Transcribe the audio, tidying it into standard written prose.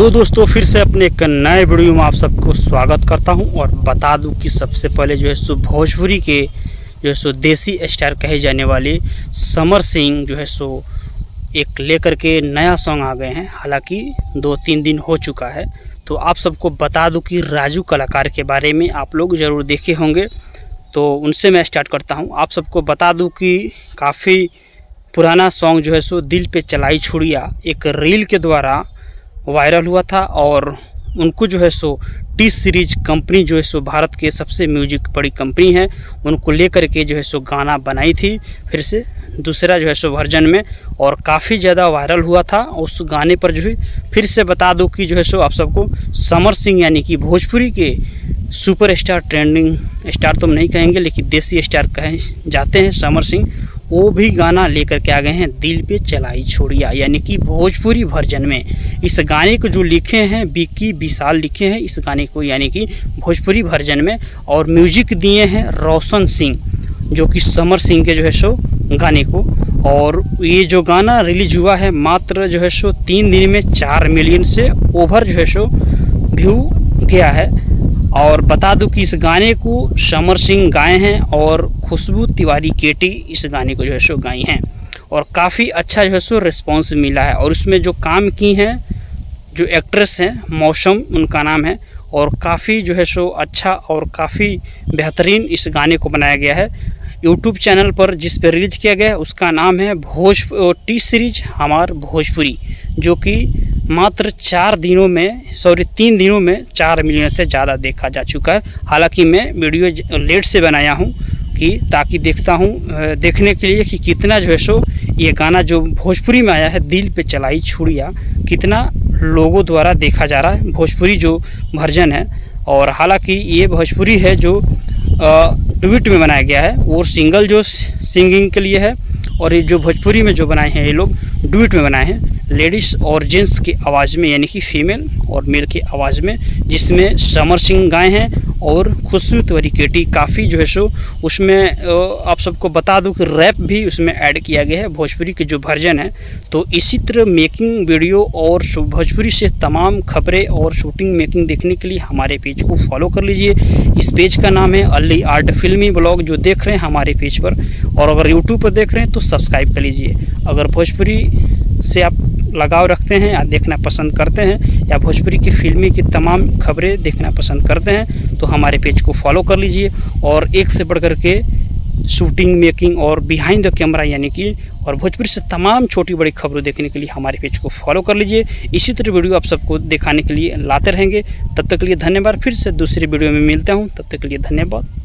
Hello दोस्तों, फिर से अपने एक नए वीडियो में आप सबको स्वागत करता हूं। और बता दूं कि सबसे पहले जो है सो भोजपुरी के जो है सो देसी स्टार कहे जाने वाले समर सिंह जो है सो एक लेकर के नया सॉन्ग आ गए हैं। हालांकि 2-3 दिन हो चुका है। तो आप सबको बता दूं कि राजू कलाकार के बारे में आप लोग ज़रूर देखे होंगे, तो उनसे मैं स्टार्ट करता हूँ। आप सबको बता दूँ कि काफ़ी पुराना सॉन्ग जो है सो दिल पे चलाई छुड़िया एक रील के द्वारा वायरल हुआ था। और उनको जो है सो टी सीरीज कंपनी जो है सो भारत के सबसे म्यूजिक बड़ी कंपनी है, उनको लेकर के जो है सो गाना बनाई थी फिर से दूसरा जो है सो वर्जन में, और काफ़ी ज़्यादा वायरल हुआ था। उस गाने पर जो है फिर से बता दूं कि जो है सो आप सबको समर सिंह यानी कि भोजपुरी के सुपर स्टार, ट्रेंडिंग स्टार तो हम नहीं कहेंगे लेकिन देसी स्टार कहे जाते हैं समर सिंह, वो भी गाना लेकर के आ गए हैं दिल पे चलाई छोड़िया यानी कि भोजपुरी वर्जन में। इस गाने को जो लिखे हैं विक्की विशाल लिखे हैं इस गाने को यानी कि भोजपुरी वर्जन में, और म्यूजिक दिए हैं रोशन सिंह जो कि समर सिंह के जो है सो गाने को। और ये जो गाना रिलीज हुआ है मात्र जो है सो 3 दिन में 4 मिलियन से ओवर जो है सो व्यू गया है। और बता दूं कि इस गाने को समर सिंह गाए हैं और खुशबू तिवारी केटी इस गाने को जो है सो गाई हैं, और काफ़ी अच्छा जो है सो रिस्पॉन्स मिला है। और उसमें जो काम की हैं जो एक्ट्रेस हैं, मौसम उनका नाम है, और काफ़ी जो है सो अच्छा और काफ़ी बेहतरीन इस गाने को बनाया गया है। यूट्यूब चैनल पर जिस पर रिलीज किया गया है उसका नाम है टी सीरीज हमार भोजपुरी, जो कि मात्र 3 दिनों में 4 मिलियन से ज़्यादा देखा जा चुका है। हालांकि मैं वीडियो लेट से बनाया हूं कि ताकि देखने के लिए कि कितना जो है सो ये गाना जो भोजपुरी में आया है दिल पे चलाई छुड़िया कितना लोगों द्वारा देखा जा रहा है, भोजपुरी जो वर्जन है। और हालांकि ये भोजपुरी है जो डुएट में बनाया गया है, और सिंगल जो सिंगिंग के लिए है, और ये जो भोजपुरी में जो बनाए हैं ये लोग डुएट में बनाए हैं लेडीज़ और जेंट्स की आवाज़ में यानी कि फीमेल और मेल की आवाज़ में, जिसमें समर सिंह गाए हैं और खुशबू तिवारी केटी। काफ़ी जो है सो उसमें आप सबको बता दूं कि रैप भी उसमें ऐड किया गया है भोजपुरी की जो वर्जन है। तो इसी तरह मेकिंग वीडियो और भोजपुरी से तमाम खबरें और शूटिंग मेकिंग देखने के लिए हमारे पेज को फॉलो कर लीजिए। इस पेज का नाम है अली आर्ट फिल्मी ब्लॉग, जो देख रहे हैं हमारे पेज पर। और अगर यूट्यूब पर देख रहे हैं तो सब्सक्राइब कर लीजिए। अगर भोजपुरी से आप लगाव रखते हैं या देखना पसंद करते हैं, या भोजपुरी की फिल्मी की तमाम खबरें देखना पसंद करते हैं, तो हमारे पेज को फॉलो कर लीजिए। और एक से बढ़कर के शूटिंग मेकिंग और बिहाइंड द कैमरा यानी कि और भोजपुरी से तमाम छोटी बड़ी खबरें देखने के लिए हमारे पेज को फॉलो कर लीजिए। इसी तरह वीडियो आप सबको दिखाने के लिए लाते रहेंगे। तब तक के लिए धन्यवाद। फिर से दूसरी वीडियो में मिलता हूँ, तब तक के लिए धन्यवाद।